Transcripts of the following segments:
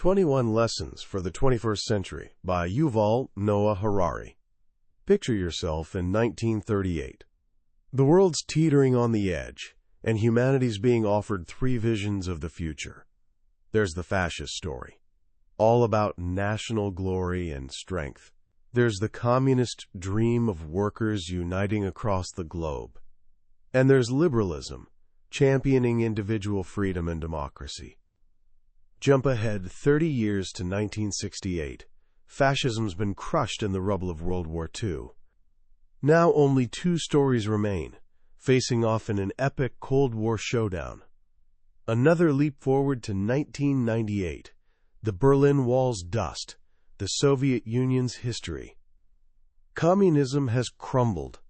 21 Lessons for the 21st Century by Yuval Noah Harari. Picture yourself in 1938. The world's teetering on the edge, and humanity's being offered three visions of the future. There's the fascist story, all about national glory and strength. There's the communist dream of workers uniting across the globe. And there's liberalism, championing individual freedom and democracy. Jump ahead 30 years to 1968. Fascism's been crushed in the rubble of World War II. Now only two stories remain, facing off in an epic Cold War showdown. Another leap forward to 1998. The Berlin Wall's dust, the Soviet Union's history. Communism has crumbled.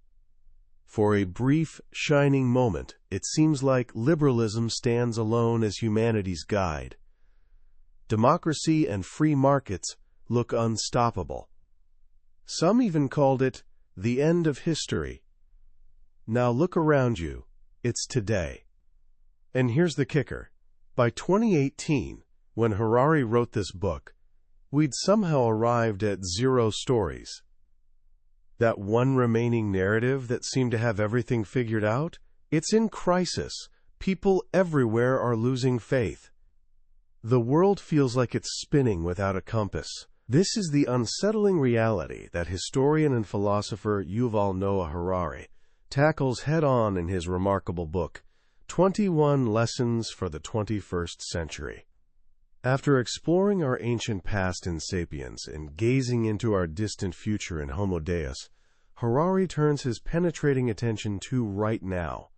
For a brief, shining moment, it seems like liberalism stands alone as humanity's guide. Democracy and free markets look unstoppable. Some even called it the end of history. Now look around you. It's today. And here's the kicker. By 2018, when Harari wrote this book, we'd somehow arrived at 0 stories. That one remaining narrative that seemed to have everything figured out, it's in crisis. People everywhere are losing faith. The world feels like it's spinning without a compass. This is the unsettling reality that historian and philosopher Yuval Noah Harari tackles head-on in his remarkable book, 21 Lessons for the 21st Century. After exploring our ancient past in Sapiens and gazing into our distant future in Homo Deus, Harari turns his penetrating attention to right now.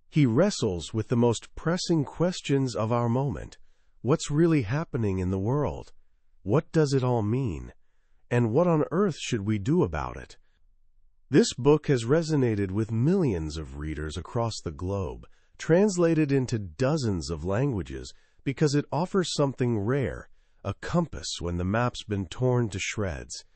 He wrestles with the most pressing questions of our moment. What's really happening in the world? What does it all mean? And what on earth should we do about it? This book has resonated with millions of readers across the globe, translated into dozens of languages, because it offers something rare, a compass when the map's been torn to shreds.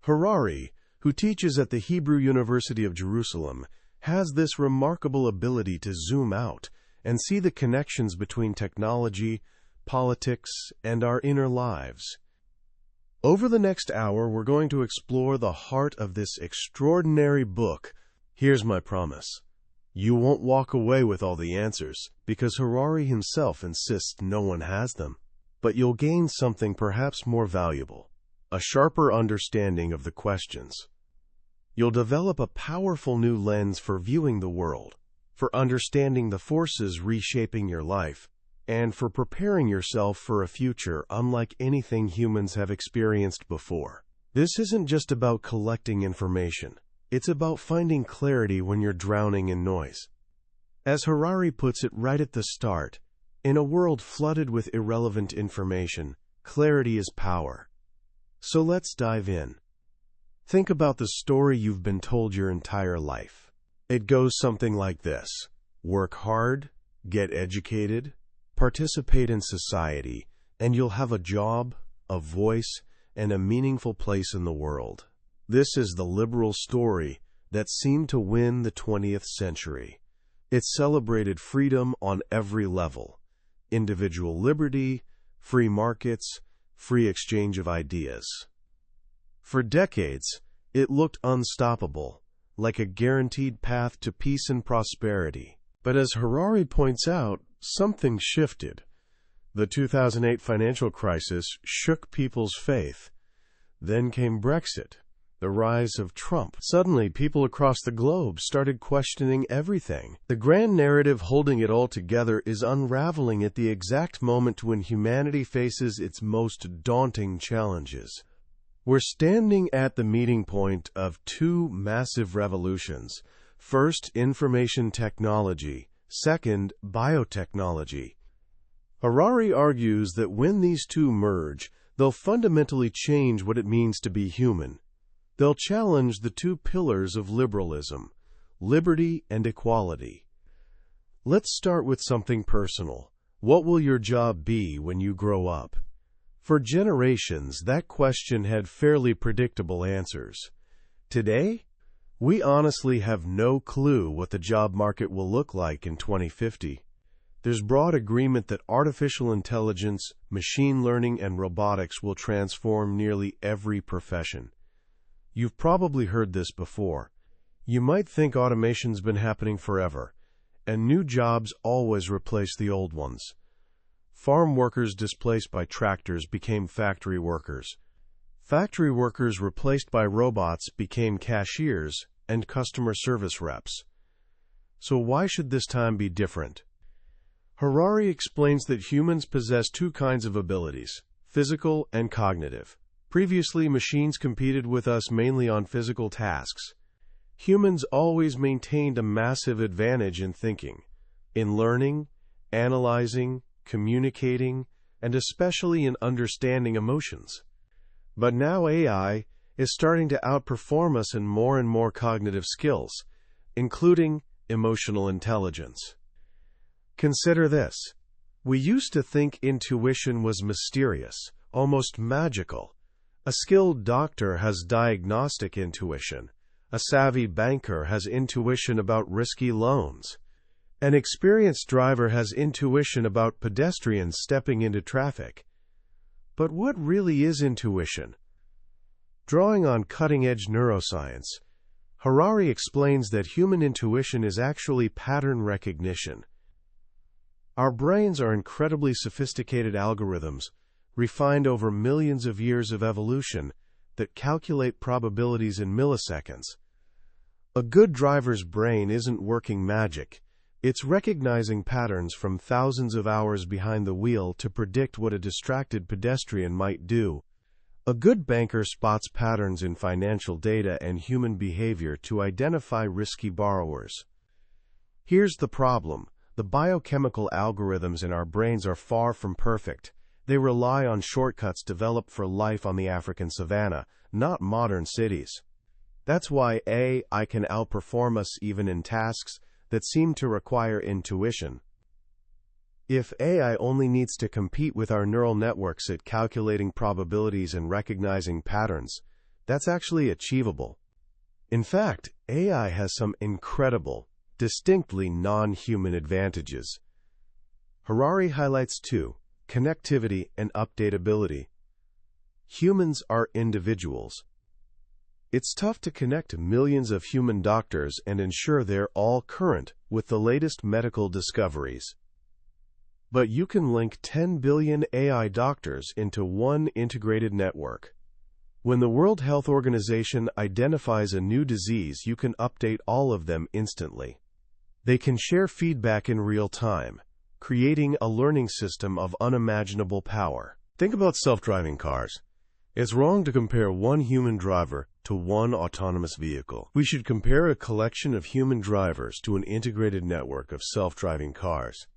Harari, who teaches at the Hebrew University of Jerusalem, has this remarkable ability to zoom out and see the connections between technology, politics, and our inner lives. Over the next hour, we're going to explore the heart of this extraordinary book. Here's my promise. You won't walk away with all the answers, because Harari himself insists no one has them. But you'll gain something perhaps more valuable, a sharper understanding of the questions. You'll develop a powerful new lens for viewing the world, for understanding the forces reshaping your life, and for preparing yourself for a future unlike anything humans have experienced before. This isn't just about collecting information. It's about finding clarity when you're drowning in noise. As Harari puts it right at the start, in a world flooded with irrelevant information, clarity is power. So let's dive in. Think about the story you've been told your entire life. It goes something like this: work hard, get educated, participate in society, and you'll have a job, a voice, and a meaningful place in the world. This is the liberal story that seemed to win the 20th century. It celebrated freedom on every level: individual liberty, free markets, free exchange of ideas. For decades, it looked unstoppable, like a guaranteed path to peace and prosperity. But as Harari points out, something shifted. The 2008 financial crisis shook people's faith. Then came Brexit, the rise of Trump. Suddenly, people across the globe started questioning everything. The grand narrative holding it all together is unraveling at the exact moment when humanity faces its most daunting challenges. We're standing at the meeting point of two massive revolutions. First, information technology. Second, biotechnology. Harari argues that when these two merge, they'll fundamentally change what it means to be human. They'll challenge the two pillars of liberalism, liberty and equality. Let's start with something personal. What will your job be when you grow up? For generations, that question had fairly predictable answers. Today, we honestly have no clue what the job market will look like in 2050. There's broad agreement that artificial intelligence, machine learning, and robotics will transform nearly every profession. You've probably heard this before. You might think automation's been happening forever, and new jobs always replace the old ones. Farm workers displaced by tractors became factory workers. Factory workers replaced by robots became cashiers and customer service reps. So why should this time be different? Harari explains that humans possess two kinds of abilities, physical and cognitive. Previously, machines competed with us mainly on physical tasks. Humans always maintained a massive advantage in thinking, in learning, analyzing, communicating, and especially in understanding emotions. But now AI is starting to outperform us in more and more cognitive skills, including emotional intelligence. Consider this. We used to think intuition was mysterious, almost magical. A skilled doctor has diagnostic intuition. A savvy banker has intuition about risky loans. An experienced driver has intuition about pedestrians stepping into traffic. But what really is intuition? Drawing on cutting-edge neuroscience, Harari explains that human intuition is actually pattern recognition. Our brains are incredibly sophisticated algorithms, refined over millions of years of evolution, that calculate probabilities in milliseconds. A good driver's brain isn't working magic. It's recognizing patterns from thousands of hours behind the wheel to predict what a distracted pedestrian might do. A good banker spots patterns in financial data and human behavior to identify risky borrowers. Here's the problem. The biochemical algorithms in our brains are far from perfect. They rely on shortcuts developed for life on the African savanna, not modern cities. That's why AI can outperform us even in tasks that seem to require intuition. If AI only needs to compete with our neural networks at calculating probabilities and recognizing patterns, that's actually achievable. In fact, AI has some incredible, distinctly non-human advantages. Harari highlights two: connectivity and updatability. Humans are individuals. It's tough to connect millions of human doctors and ensure they're all current with the latest medical discoveries. But you can link 10 billion AI doctors into one integrated network. When the World Health Organization identifies a new disease, you can update all of them instantly. They can share feedback in real time, creating a learning system of unimaginable power. Think about self-driving cars. It's wrong to compare one human driver to one autonomous vehicle. We should compare a collection of human drivers to an integrated network of self-driving cars.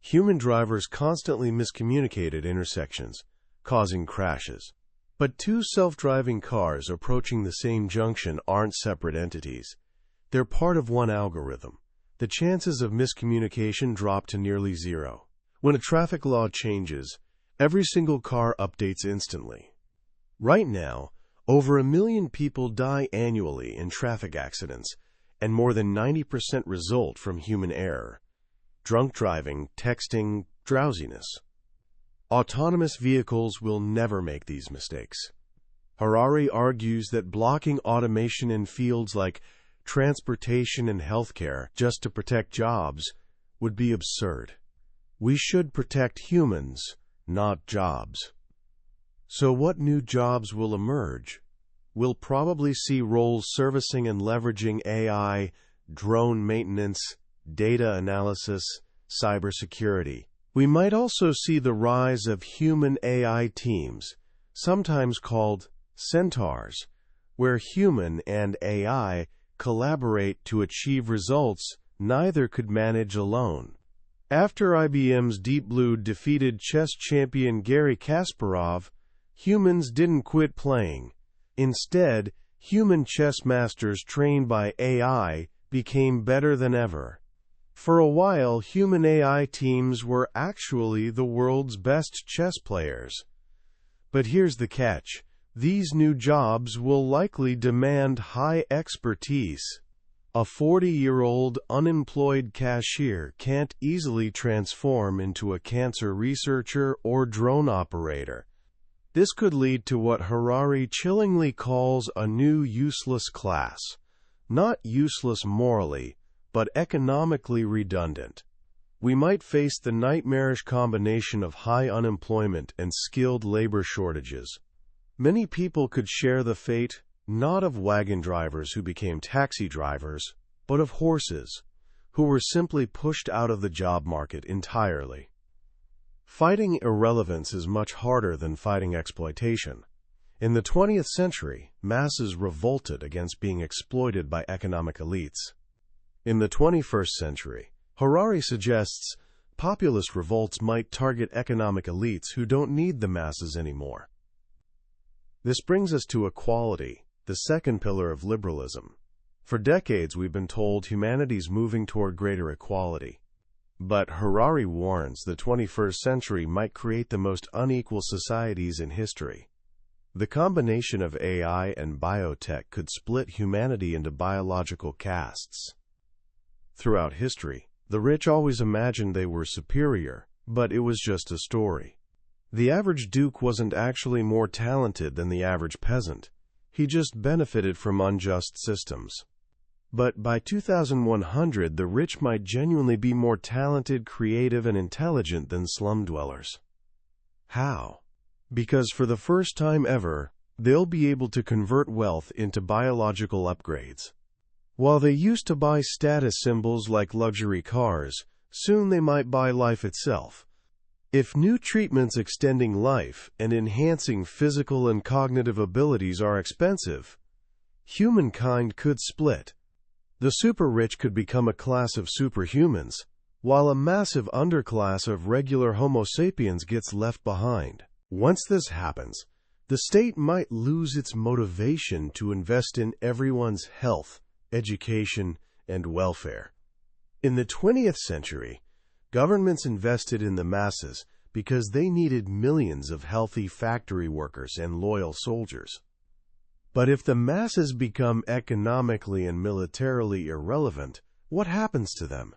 Human drivers constantly miscommunicate at intersections, causing crashes. But two self-driving cars approaching the same junction aren't separate entities. They're part of one algorithm. The chances of miscommunication drop to nearly zero. When a traffic law changes, every single car updates instantly. Right now, over 1 million people die annually in traffic accidents, and more than 90% result from human error. Drunk driving, texting, drowsiness. Autonomous vehicles will never make these mistakes. Harari argues that blocking automation in fields like transportation and healthcare just to protect jobs would be absurd. We should protect humans, not jobs. So what new jobs will emerge? We'll probably see roles servicing and leveraging AI, drone maintenance, data analysis, cybersecurity. We might also see the rise of human AI teams, sometimes called centaurs, where human and AI collaborate to achieve results neither could manage alone. After IBM's Deep Blue defeated chess champion Garry Kasparov, humans didn't quit playing. Instead, human chess masters trained by AI became better than ever. For a while, human AI teams were actually the world's best chess players. But here's the catch. These new jobs will likely demand high expertise. A 40-year-old unemployed cashier can't easily transform into a cancer researcher or drone operator. This could lead to what Harari chillingly calls a new useless class. Not useless morally, but economically redundant. We might face the nightmarish combination of high unemployment and skilled labor shortages. Many people could share the fate, not of wagon drivers who became taxi drivers, but of horses, who were simply pushed out of the job market entirely. Fighting irrelevance is much harder than fighting exploitation. In the 20th century, masses revolted against being exploited by economic elites. In the 21st century, Harari suggests populist revolts might target economic elites who don't need the masses anymore. This brings us to equality, the second pillar of liberalism. For decades, we've been told humanity's moving toward greater equality. But Harari warns the 21st century might create the most unequal societies in history. The combination of AI and biotech could split humanity into biological castes. Throughout history, the rich always imagined they were superior, but it was just a story. The average duke wasn't actually more talented than the average peasant. He just benefited from unjust systems. But by 2100, the rich might genuinely be more talented, creative, and intelligent than slum dwellers. How? Because for the first time ever, they'll be able to convert wealth into biological upgrades. While they used to buy status symbols like luxury cars, soon they might buy life itself. If new treatments extending life and enhancing physical and cognitive abilities are expensive, humankind could split. The super-rich could become a class of superhumans, while a massive underclass of regular Homo sapiens gets left behind. Once this happens, the state might lose its motivation to invest in everyone's health, education, and welfare. In the 20th century, governments invested in the masses because they needed millions of healthy factory workers and loyal soldiers. But if the masses become economically and militarily irrelevant, what happens to them?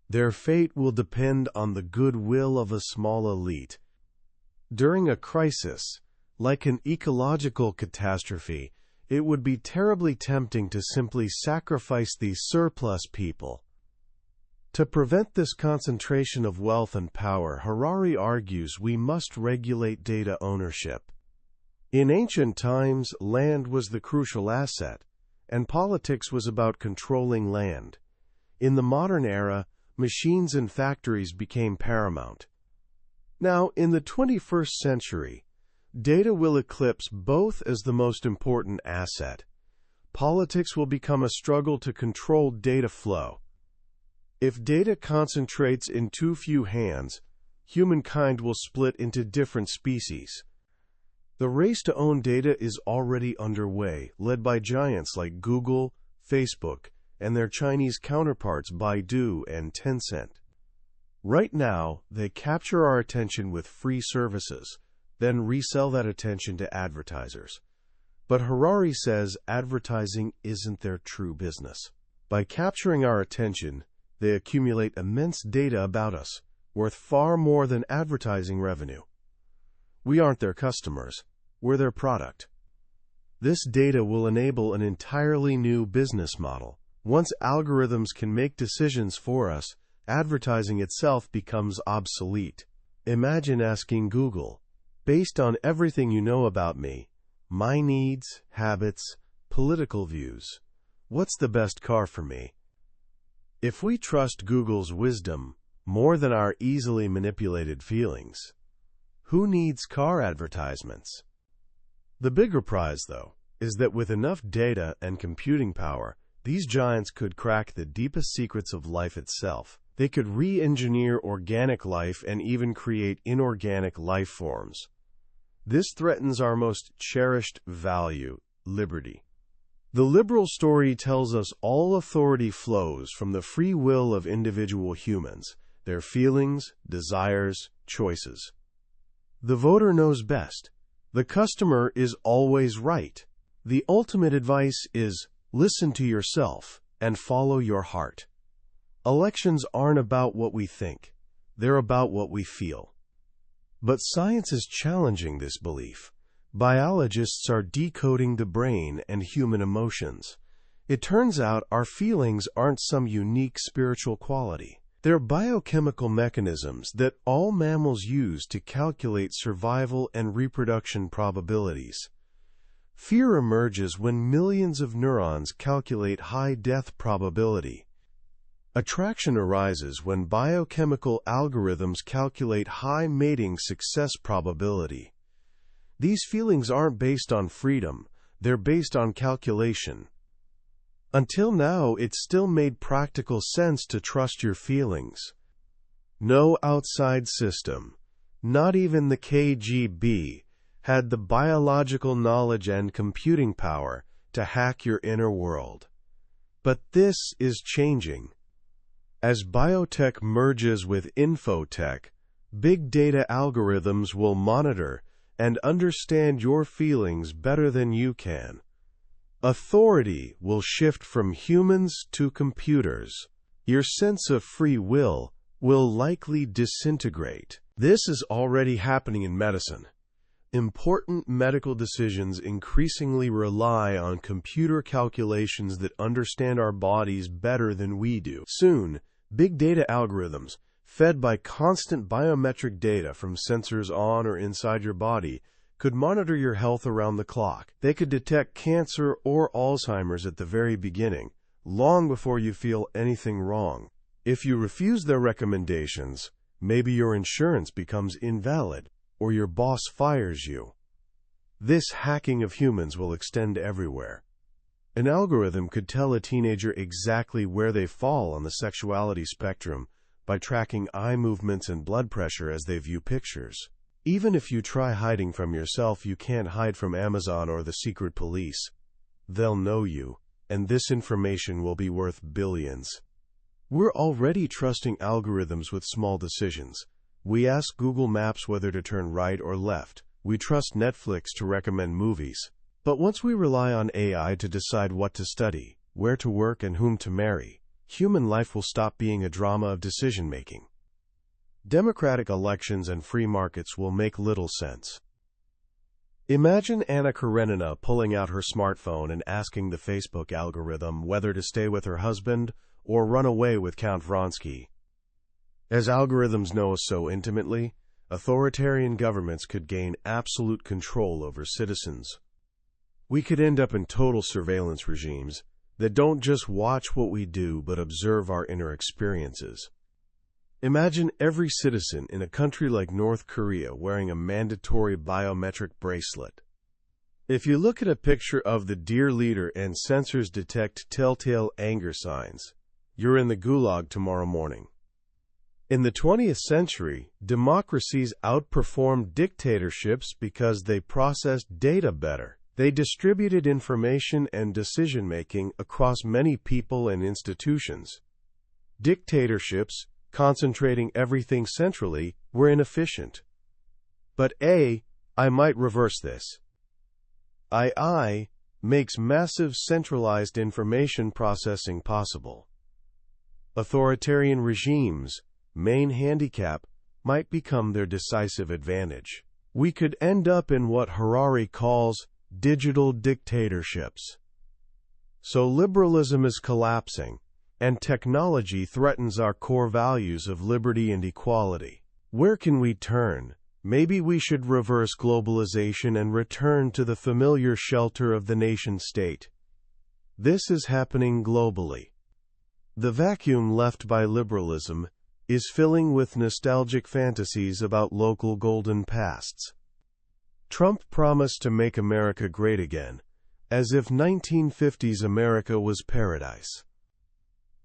Their fate will depend on the goodwill of a small elite. During a crisis, like an ecological catastrophe, it would be terribly tempting to simply sacrifice these surplus people. To prevent this concentration of wealth and power, Harari argues we must regulate data ownership. In ancient times, land was the crucial asset, and politics was about controlling land. In the modern era, machines and factories became paramount. Now, in the 21st century, data will eclipse both as the most important asset. Politics will become a struggle to control data flow. If data concentrates in too few hands, humankind will split into different species. The race to own data is already underway, led by giants like Google, Facebook, and their Chinese counterparts Baidu and Tencent. Right now, they capture our attention with free services, then resell that attention to advertisers. But Harari says advertising isn't their true business. By capturing our attention, they accumulate immense data about us, worth far more than advertising revenue. We aren't their customers, we're their product. This data will enable an entirely new business model. Once algorithms can make decisions for us, advertising itself becomes obsolete. Imagine asking Google, based on everything you know about me, my needs, habits, political views, what's the best car for me? If we trust Google's wisdom more than our easily manipulated feelings, who needs car advertisements? The bigger prize, though, is that with enough data and computing power, these giants could crack the deepest secrets of life itself. They could re-engineer organic life and even create inorganic life forms. This threatens our most cherished value, liberty. The liberal story tells us all authority flows from the free will of individual humans, their feelings, desires, choices. The voter knows best. The customer is always right. The ultimate advice is listen to yourself and follow your heart. Elections aren't about what we think. They're about what we feel. But science is challenging this belief. Biologists are decoding the brain and human emotions. It turns out our feelings aren't some unique spiritual quality. They're biochemical mechanisms that all mammals use to calculate survival and reproduction probabilities. Fear emerges when millions of neurons calculate high death probability. Attraction arises when biochemical algorithms calculate high mating success probability. These feelings aren't based on freedom, they're based on calculation. Until now, it still made practical sense to trust your feelings. No outside system, not even the KGB, had the biological knowledge and computing power to hack your inner world. But this is changing. As biotech merges with infotech, big data algorithms will monitor and understand your feelings better than you can. Authority will shift from humans to computers. Your sense of free will likely disintegrate. This is already happening in medicine. Important medical decisions increasingly rely on computer calculations that understand our bodies better than we do. Soon, big data algorithms, fed by constant biometric data from sensors on or inside your body, could monitor your health around the clock. They could detect cancer or Alzheimer's at the very beginning, long before you feel anything wrong. If you refuse their recommendations, maybe your insurance becomes invalid, or your boss fires you. This hacking of humans will extend everywhere. An algorithm could tell a teenager exactly where they fall on the sexuality spectrum by tracking eye movements and blood pressure as they view pictures. Even if you try hiding from yourself, you can't hide from Amazon or the secret police. They'll know you, and this information will be worth billions. We're already trusting algorithms with small decisions. We ask Google Maps whether to turn right or left. We trust Netflix to recommend movies. But once we rely on AI to decide what to study, where to work, and whom to marry, human life will stop being a drama of decision-making. Democratic elections and free markets will make little sense. Imagine Anna Karenina pulling out her smartphone and asking the Facebook algorithm whether to stay with her husband or run away with Count Vronsky. As algorithms know us so intimately, authoritarian governments could gain absolute control over citizens. We could end up in total surveillance regimes that don't just watch what we do but observe our inner experiences. Imagine every citizen in a country like North Korea wearing a mandatory biometric bracelet. If you look at a picture of the dear leader and sensors detect telltale anger signs, you're in the gulag tomorrow morning. In the 20th century, democracies outperformed dictatorships because they processed data better. They distributed information and decision-making across many people and institutions. Dictatorships, concentrating everything centrally, were inefficient. But I might reverse this. AI makes massive centralized information processing possible. Authoritarian regimes' main handicap might become their decisive advantage. We could end up in what Harari calls digital dictatorships. So liberalism is collapsing, and technology threatens our core values of liberty and equality. Where can we turn? Maybe we should reverse globalization and return to the familiar shelter of the nation-state. This is happening globally. The vacuum left by liberalism is filling with nostalgic fantasies about local golden pasts. Trump promised to make America great again, as if 1950s America was paradise.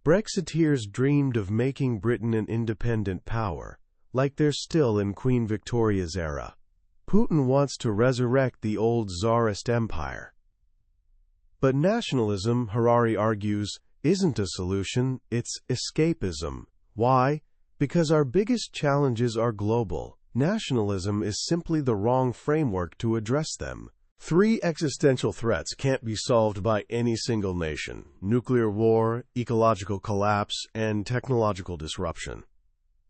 Brexiteers dreamed of making Britain an independent power, like they're still in Queen Victoria's era. Putin wants to resurrect the old Tsarist empire. But nationalism, Harari argues, isn't a solution, it's escapism. Why? Because our biggest challenges are global. Nationalism is simply the wrong framework to address them. Three existential threats can't be solved by any single nation: nuclear war, ecological collapse, and technological disruption.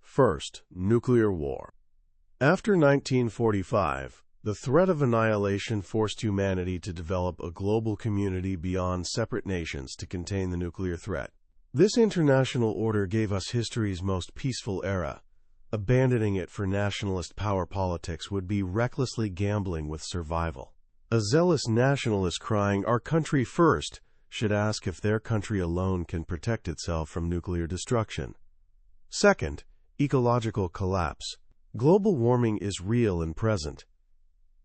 First, nuclear war. After 1945, the threat of annihilation forced humanity to develop a global community beyond separate nations to contain the nuclear threat. This international order gave us history's most peaceful era. Abandoning it for nationalist power politics would be recklessly gambling with survival. A zealous nationalist crying, "Our country first," should ask if their country alone can protect itself from nuclear destruction. Second, ecological collapse. Global warming is real and present.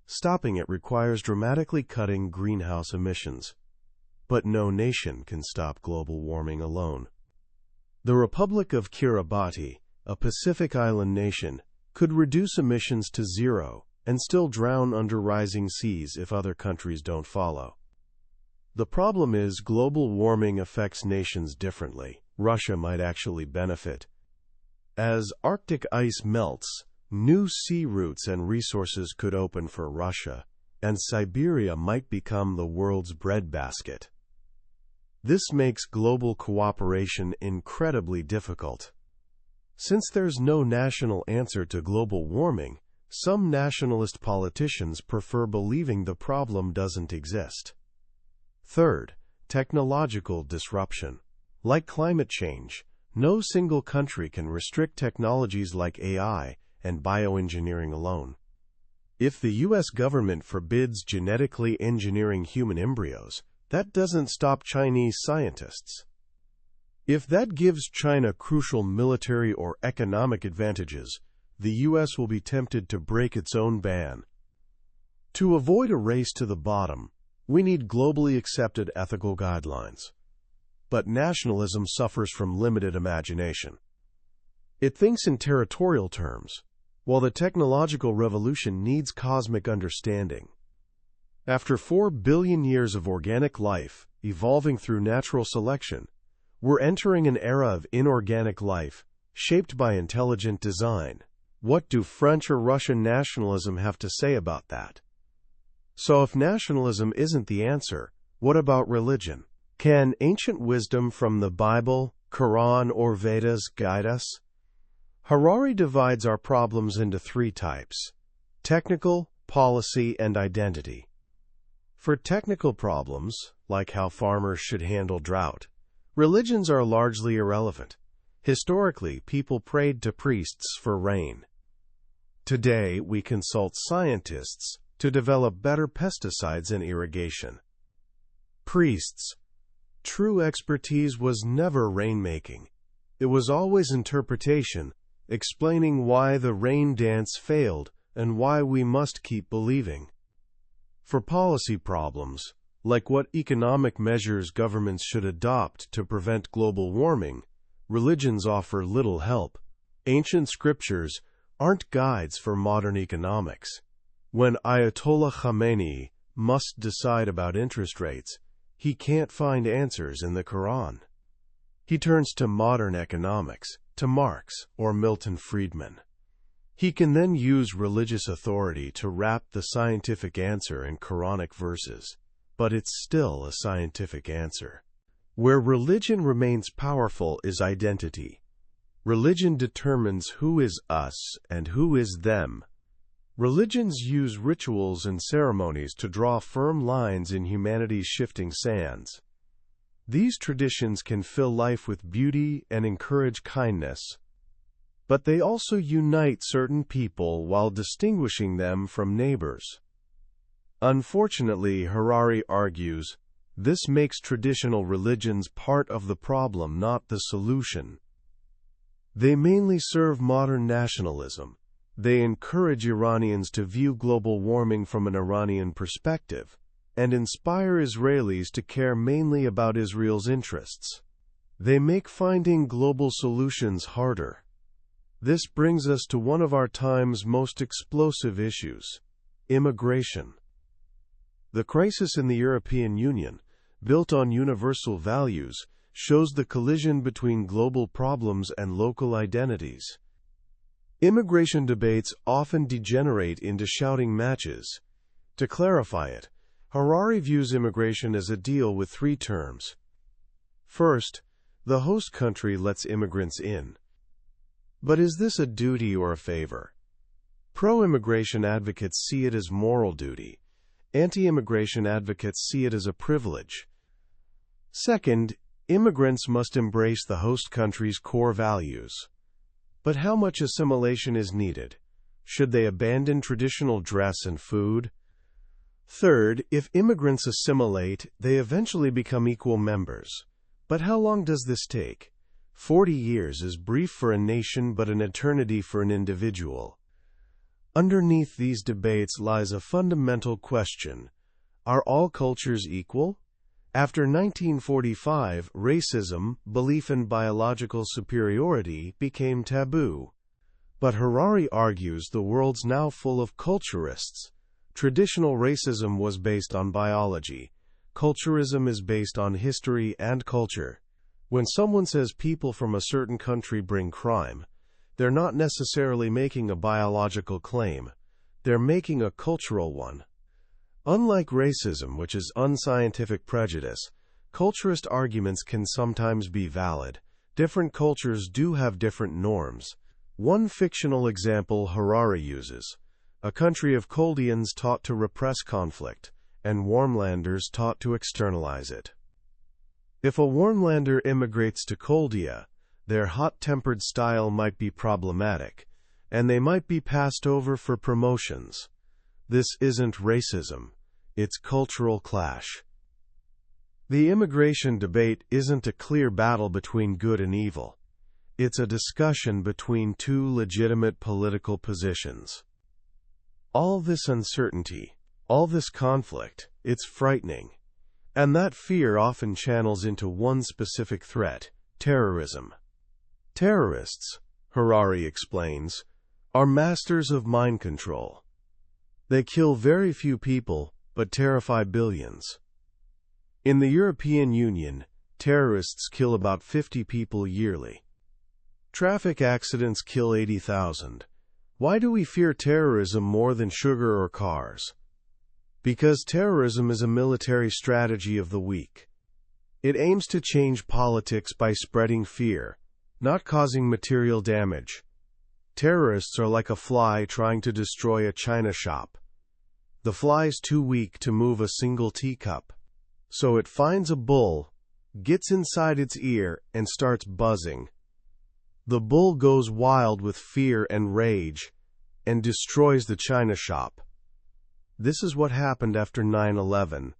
Stopping it requires dramatically cutting greenhouse emissions. But no nation can stop global warming alone. The Republic of Kiribati, a Pacific island nation, could reduce emissions to zero and still drown under rising seas if other countries don't follow. The problem is global warming affects nations differently. Russia might actually benefit. As Arctic ice melts, new sea routes and resources could open for Russia, and Siberia might become the world's breadbasket. This makes global cooperation incredibly difficult. Since there's no national answer to global warming, some nationalist politicians prefer believing the problem doesn't exist. Third, technological disruption. Like climate change, no single country can restrict technologies like AI and bioengineering alone. If the U.S. government forbids genetically engineering human embryos, that doesn't stop Chinese scientists. If that gives China crucial military or economic advantages, the U.S. will be tempted to break its own ban. To avoid a race to the bottom, we need globally accepted ethical guidelines. But nationalism suffers from limited imagination. It thinks in territorial terms, while the technological revolution needs cosmic understanding. After 4 billion years of organic life, evolving through natural selection, we're entering an era of inorganic life, shaped by intelligent design. What do French or Russian nationalism have to say about that? So if nationalism isn't the answer, what about religion? Can ancient wisdom from the Bible, Quran, or Vedas guide us? Harari divides our problems into 3 types: technical, policy, and identity. For technical problems, like how farmers should handle drought, religions are largely irrelevant. Historically, people prayed to priests for rain. Today, we consult scientists to develop better pesticides and irrigation. Priests. True expertise was never rainmaking. It was always interpretation, explaining why the rain dance failed and why we must keep believing. For policy problems, like what economic measures governments should adopt to prevent global warming, religions offer little help. Ancient scriptures aren't guides for modern economics. When Ayatollah Khamenei must decide about interest rates, he can't find answers in the Quran. He turns to modern economics, to Marx or Milton Friedman. He can then use religious authority to wrap the scientific answer in Quranic verses, but it's still a scientific answer. Where religion remains powerful is identity. Religion determines who is us and who is them. Religions use rituals and ceremonies to draw firm lines in humanity's shifting sands. These traditions can fill life with beauty and encourage kindness, but they also unite certain people while distinguishing them from neighbors. Unfortunately, Harari argues, this makes traditional religions part of the problem, not the solution. They mainly serve modern nationalism. They encourage Iranians to view global warming from an Iranian perspective, and inspire Israelis to care mainly about Israel's interests. They make finding global solutions harder. This brings us to one of our time's most explosive issues: immigration. The crisis in the European Union, built on universal values, shows the collision between global problems and local identities. Immigration debates often degenerate into shouting matches. To clarify it, Harari views immigration as a deal with three terms. First, the host country lets immigrants in. But is this a duty or a favor? Pro-immigration advocates see it as moral duty. Anti-immigration advocates see it as a privilege. Second, immigrants must embrace the host country's core values. But how much assimilation is needed? Should they abandon traditional dress and food? Third, if immigrants assimilate, they eventually become equal members. But how long does this take? 40 years is brief for a nation but an eternity for an individual. Underneath these debates lies a fundamental question. Are all cultures equal? After 1945, racism, belief in biological superiority, became taboo. But Harari argues the world's now full of culturists. Traditional racism was based on biology. Culturism is based on history and culture. When someone says people from a certain country bring crime, they're not necessarily making a biological claim. They're making a cultural one. Unlike racism, which is unscientific prejudice, culturist arguments can sometimes be valid. Different cultures do have different norms. One fictional example Harari uses: a country of Chaldeans taught to repress conflict, and Warmlanders taught to externalize it. If a Warmlander immigrates to Chaldea, their hot-tempered style might be problematic, and they might be passed over for promotions. This isn't racism, it's cultural clash. The immigration debate isn't a clear battle between good and evil. It's a discussion between two legitimate political positions. All this uncertainty, all this conflict, it's frightening. And that fear often channels into one specific threat: terrorism. Terrorists, Harari explains, are masters of mind control. They kill very few people, but terrify billions. In the European Union, terrorists kill about 50 people yearly. Traffic accidents kill 80,000. Why do we fear terrorism more than sugar or cars? Because terrorism is a military strategy of the weak. It aims to change politics by spreading fear, not causing material damage. Terrorists are like a fly trying to destroy a china shop. The fly's too weak to move a single teacup. So it finds a bull, gets inside its ear, and starts buzzing. The bull goes wild with fear and rage, and destroys the china shop. This is what happened after 9/11.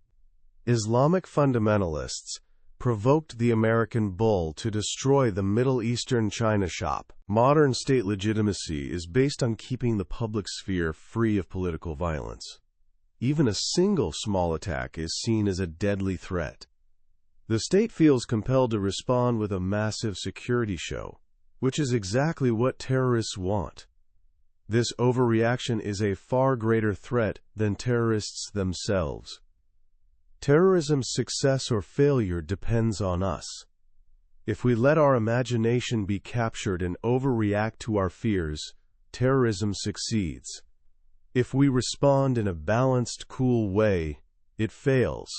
Islamic fundamentalists provoked the American bull to destroy the Middle Eastern china shop. Modern state legitimacy is based on keeping the public sphere free of political violence. Even a single small attack is seen as a deadly threat. The state feels compelled to respond with a massive security show, which is exactly what terrorists want. This overreaction is a far greater threat than terrorists themselves. Terrorism's success or failure depends on us. If we let our imagination be captured and overreact to our fears, terrorism succeeds. If we respond in a balanced, cool way, it fails.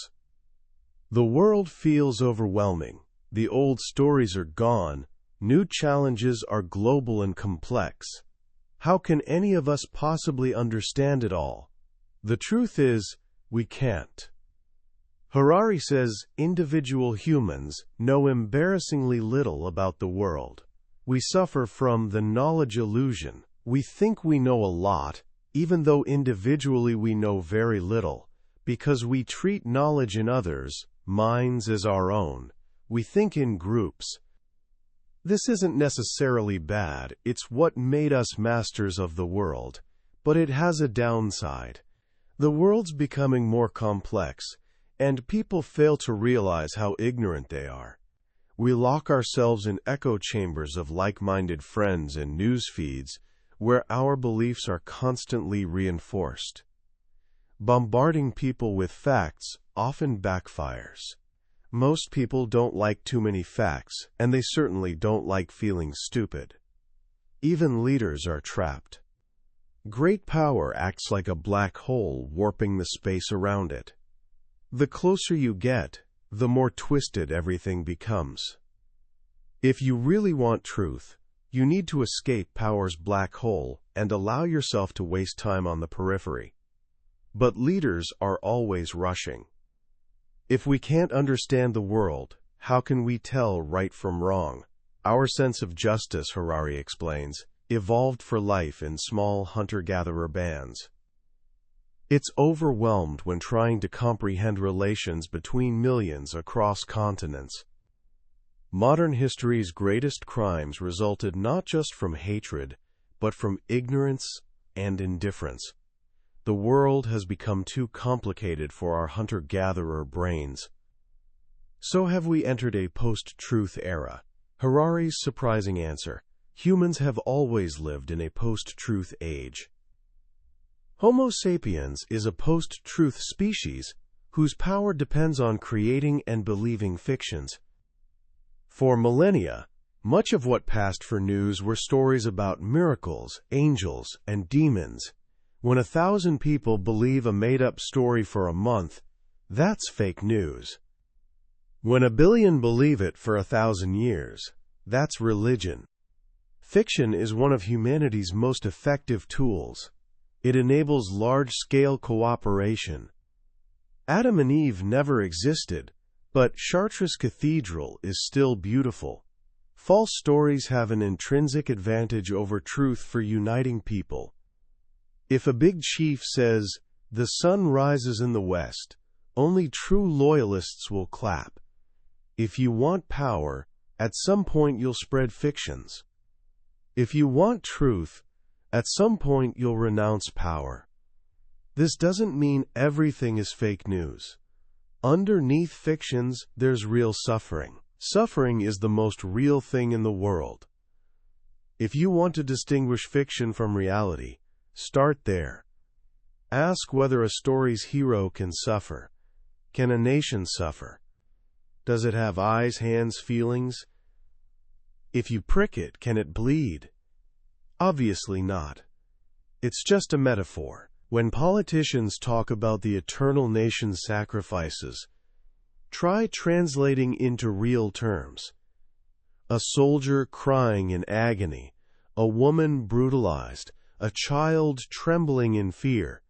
The world feels overwhelming. The old stories are gone. New challenges are global and complex. How can any of us possibly understand it all? The truth is, we can't. Harari says individual humans know embarrassingly little about the world. We suffer from the knowledge illusion. We think we know a lot, even though individually we know very little, because we treat knowledge in others' minds as our own. We think in groups. This isn't necessarily bad, it's what made us masters of the world. But it has a downside. The world's becoming more complex, and people fail to realize how ignorant they are. We lock ourselves in echo chambers of like-minded friends and news feeds, where our beliefs are constantly reinforced. Bombarding people with facts often backfires. Most people don't like too many facts, and they certainly don't like feeling stupid. Even leaders are trapped. Great power acts like a black hole, warping the space around it. The closer you get, the more twisted everything becomes. If you really want truth, you need to escape power's black hole and allow yourself to waste time on the periphery. But leaders are always rushing. If we can't understand the world, how can we tell right from wrong? Our sense of justice, Harari explains, evolved for life in small hunter-gatherer bands. It's overwhelmed when trying to comprehend relations between millions across continents. Modern history's greatest crimes resulted not just from hatred, but from ignorance and indifference. The world has become too complicated for our hunter-gatherer brains. So have we entered a post-truth era? Harari's surprising answer: humans have always lived in a post-truth age. Homo sapiens is a post-truth species whose power depends on creating and believing fictions. For millennia, much of what passed for news were stories about miracles, angels, and demons. When 1,000 people believe a made-up story for a month, that's fake news. When 1 billion believe it for 1,000 years, that's religion. Fiction is one of humanity's most effective tools. It enables large-scale cooperation. Adam and Eve never existed, but Chartres Cathedral is still beautiful. False stories have an intrinsic advantage over truth for uniting people. If a big chief says, "The sun rises in the west," only true loyalists will clap. If you want power, at some point you'll spread fictions. If you want truth, at some point you'll renounce power. This doesn't mean everything is fake news. Underneath fictions, there's real suffering. Suffering is the most real thing in the world. If you want to distinguish fiction from reality, start there. Ask whether a story's hero can suffer. Can a nation suffer? Does it have eyes, hands, feelings? If you prick it, can it bleed? Obviously not. It's just a metaphor. When politicians talk about the eternal nation's sacrifices, try translating into real terms. A soldier crying in agony, a woman brutalized, a child trembling in fear.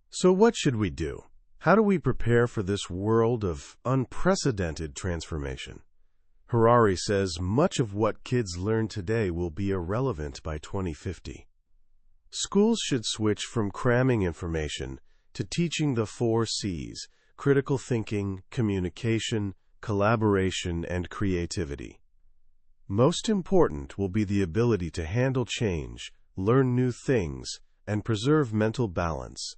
So what should we do? How do we prepare for this world of unprecedented transformation? Harari says much of what kids learn today will be irrelevant by 2050. Schools should switch from cramming information to teaching the 4 C's: critical thinking, communication, collaboration, and creativity. Most important will be the ability to handle change, learn new things, and preserve mental balance.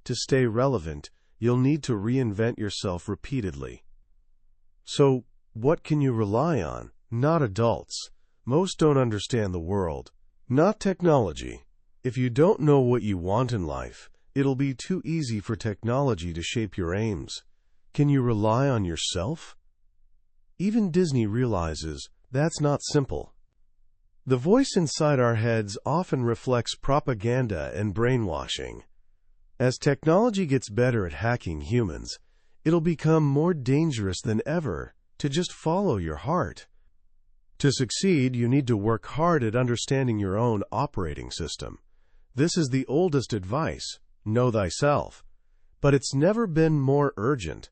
To stay relevant, you'll need to reinvent yourself repeatedly. So, what can you rely on? Not adults. Most don't understand the world. Not technology. If you don't know what you want in life, it'll be too easy for technology to shape your aims. Can you rely on yourself? Even Disney realizes that's not simple. The voice inside our heads often reflects propaganda and brainwashing. As technology gets better at hacking humans, it'll become more dangerous than ever to just follow your heart. To succeed, you need to work hard at understanding your own operating system. This is the oldest advice: know thyself. But it's never been more urgent.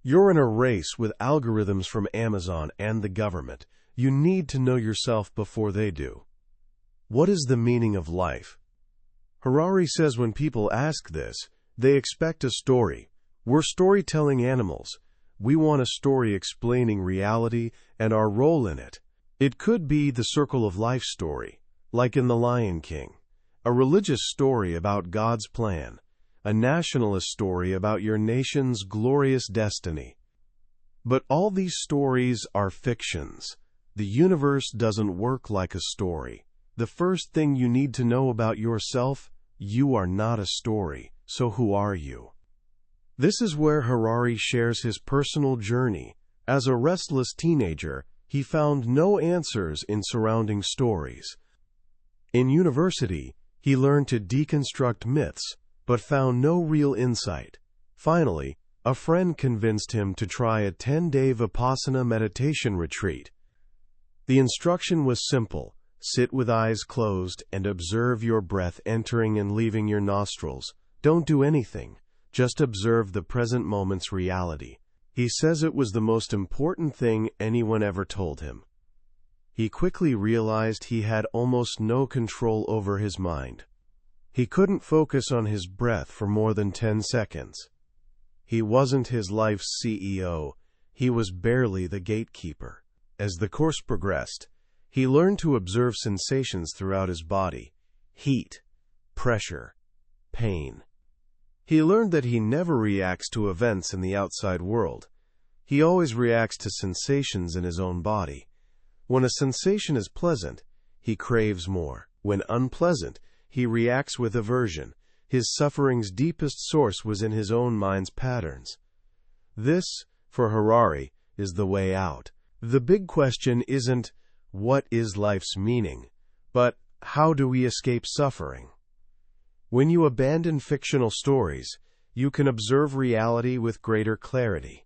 You're in a race with algorithms from Amazon and the government. You need to know yourself before they do. What is the meaning of life? Harari says when people ask this, they expect a story. We're storytelling animals. We want a story explaining reality and our role in it. It could be the circle of life story, like in The Lion King, a religious story about God's plan, a nationalist story about your nation's glorious destiny. But all these stories are fictions. The universe doesn't work like a story. The first thing you need to know about yourself: you are not a story. So who are you? This is where Harari shares his personal journey. As a restless teenager, he found no answers in surrounding stories. In university, He learned to deconstruct myths, but found no real insight. Finally, a friend convinced him to try a 10-day Vipassana meditation retreat. The instruction was simple: sit with eyes closed and observe your breath entering and leaving your nostrils. Don't do anything, just observe the present moment's reality. He says it was the most important thing anyone ever told him. He quickly realized he had almost no control over his mind. He couldn't focus on his breath for more than 10 seconds. He wasn't his life's CEO, he was barely the gatekeeper. As the course progressed, he learned to observe sensations throughout his body: heat, pressure, pain. He learned that he never reacts to events in the outside world. He always reacts to sensations in his own body. When a sensation is pleasant, he craves more. When unpleasant, he reacts with aversion. His suffering's deepest source was in his own mind's patterns. This, for Harari, is the way out. The big question isn't, what is life's meaning, but how do we escape suffering? When you abandon fictional stories, you can observe reality with greater clarity.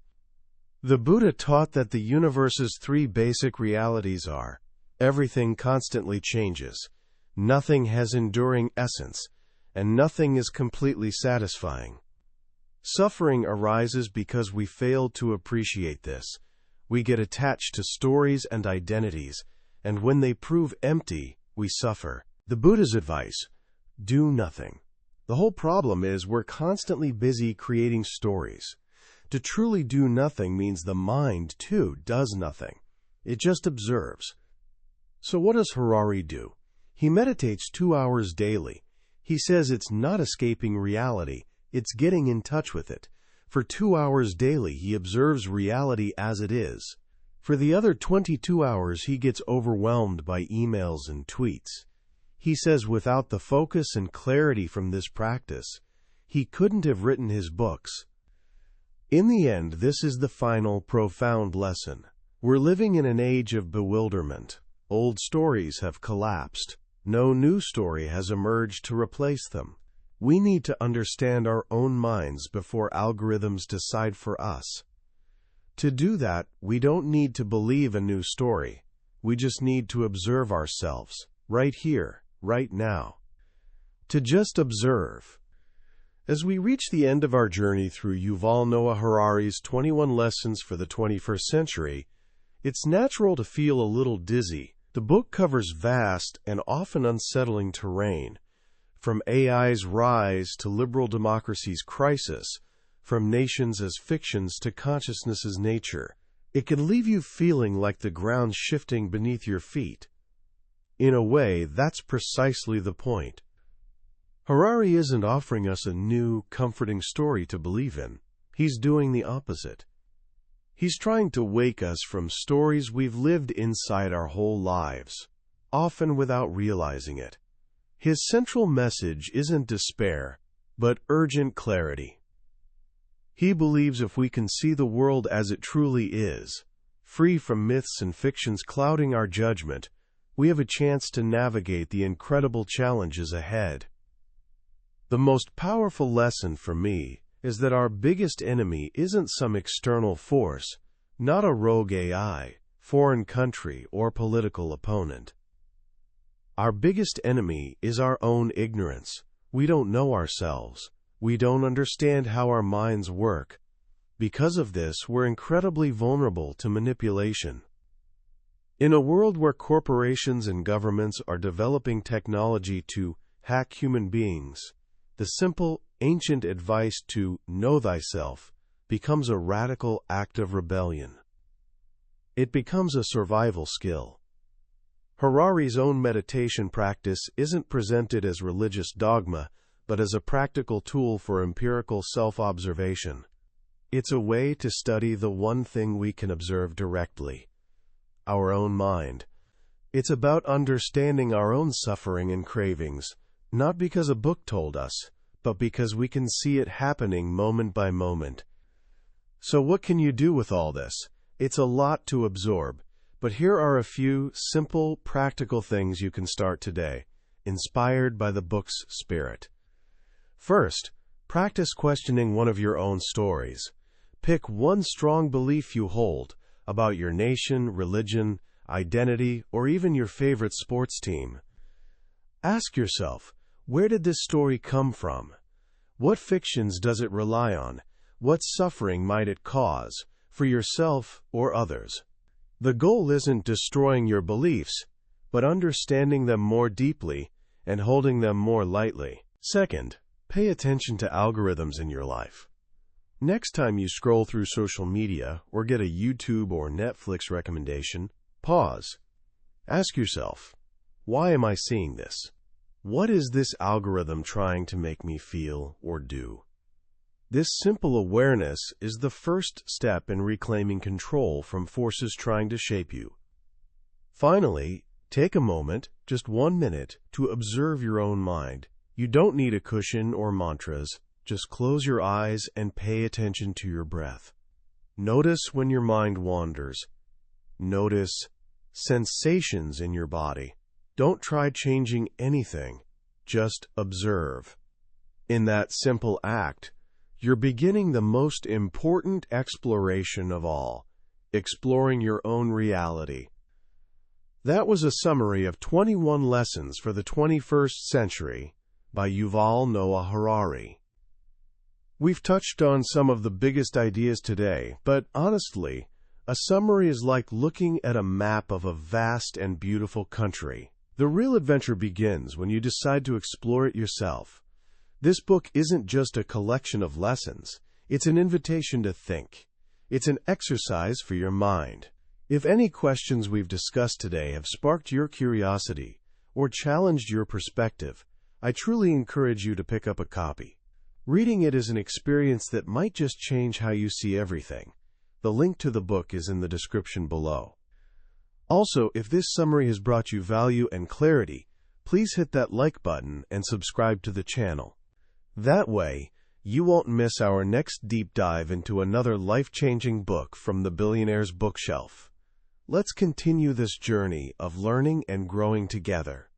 The Buddha taught that the universe's 3 basic realities are: everything constantly changes, nothing has enduring essence, and nothing is completely satisfying. Suffering arises because we fail to appreciate this. We get attached to stories and identities, and when they prove empty, we suffer. The Buddha's advice: do nothing. The whole problem is we're constantly busy creating stories. To truly do nothing means the mind, too, does nothing. It just observes. So what does Harari do? He meditates 2 hours daily. He says it's not escaping reality, it's getting in touch with it. For 2 hours daily, he observes reality as it is. For the other 22 hours, he gets overwhelmed by emails and tweets. He says without the focus and clarity from this practice, he couldn't have written his books. In the end, this is the final, profound lesson. We're living in an age of bewilderment. Old stories have collapsed. No new story has emerged to replace them. We need to understand our own minds before algorithms decide for us. To do that, we don't need to believe a new story. We just need to observe ourselves, right here, right now. To just observe. As we reach the end of our journey through Yuval Noah Harari's 21 Lessons for the 21st Century, it's natural to feel a little dizzy. The book covers vast and often unsettling terrain, from AI's rise to liberal democracy's crisis, from nations as fictions to consciousness's nature. It can leave you feeling like the ground's shifting beneath your feet. In a way, that's precisely the point. Harari isn't offering us a new, comforting story to believe in. He's doing the opposite. He's trying to wake us from stories we've lived inside our whole lives, often without realizing it. His central message isn't despair, but urgent clarity. He believes if we can see the world as it truly is, free from myths and fictions clouding our judgment, we have a chance to navigate the incredible challenges ahead. The most powerful lesson for me is that our biggest enemy isn't some external force, not a rogue AI, foreign country, or political opponent. Our biggest enemy is our own ignorance. We don't know ourselves. We don't understand how our minds work. Because of this, we're incredibly vulnerable to manipulation. In a world where corporations and governments are developing technology to hack human beings, the simple, ancient advice to know thyself becomes a radical act of rebellion. It becomes a survival skill. Harari's own meditation practice isn't presented as religious dogma, but as a practical tool for empirical self-observation. It's a way to study the one thing we can observe directly: our own mind. It's about understanding our own suffering and cravings, not because a book told us, but because we can see it happening moment by moment. So what can you do with all this? It's a lot to absorb, but here are a few simple, practical things you can start today. inspired by the book's spirit. First, practice questioning one of your own stories. Pick one strong belief you hold about your nation, religion, identity, or even your favorite sports team. Ask yourself, where did this story come from? What fictions does it rely on? What suffering might it cause, for yourself or others? The goal isn't destroying your beliefs, but understanding them more deeply and holding them more lightly. Second, pay attention to algorithms in your life. Next time you scroll through social media or get a YouTube or Netflix recommendation, pause. Ask yourself, why am I seeing this? What is this algorithm trying to make me feel or do? This simple awareness is the first step in reclaiming control from forces trying to shape you. Finally, take a moment, just 1 minute, to observe your own mind. You don't need a cushion or mantras. Just close your eyes and pay attention to your breath. Notice when your mind wanders. Notice sensations in your body. Don't try changing anything. Just observe. In that simple act, you're beginning the most important exploration of all, exploring your own reality. That was a summary of 21 Lessons for the 21st Century by Yuval Noah Harari. We've touched on some of the biggest ideas today, but honestly, a summary is like looking at a map of a vast and beautiful country. The real adventure begins when you decide to explore it yourself. This book isn't just a collection of lessons. It's an invitation to think. It's an exercise for your mind. If any questions we've discussed today have sparked your curiosity or challenged your perspective, I truly encourage you to pick up a copy. Reading it is an experience that might just change how you see everything. The link to the book is in the description below. Also, if this summary has brought you value and clarity, please hit that like button and subscribe to the channel. That way, you won't miss our next deep dive into another life-changing book from the billionaire's bookshelf. Let's continue this journey of learning and growing together.